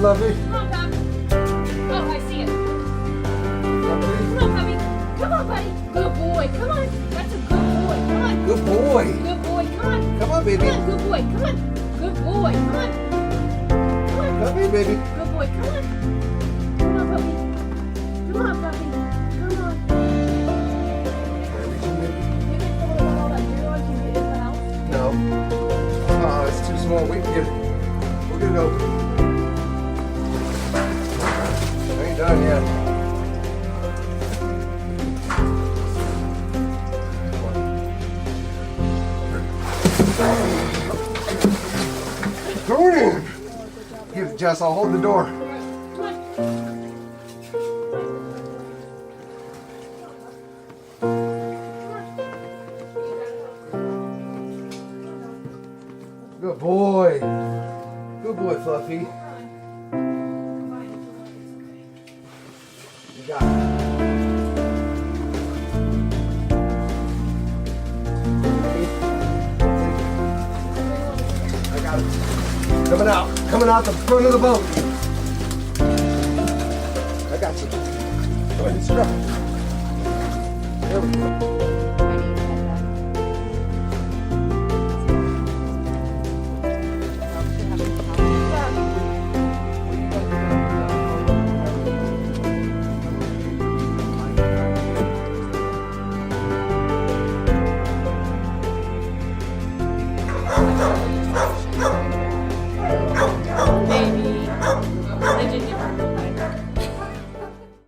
Fluffy. Come on, pup. Oh, I see it. Fluffy. Come on, puppy. Come on, buddy. Good boy. Come on. That's a good boy. Come on. Good boy. Good boy. Come on. Come on, baby. Come on, good boy. Come on. Good boy. Come on. Come on. Come here, baby. Good boy. Come on. Come on, puppy. Come on, puppy. Come on. Can I reach him, baby? You can pull it all that you're going to get in the house. No. Oh, it's too small. We can get it. We're gonna go. I ain't done yet. Throw it in. Give it, Jess. I'll hold the door. Come on. Good boy. Good boy, Fluffy. You got it. I got it. Coming out the front of the boat. I got you. Go ahead, strap. There we go.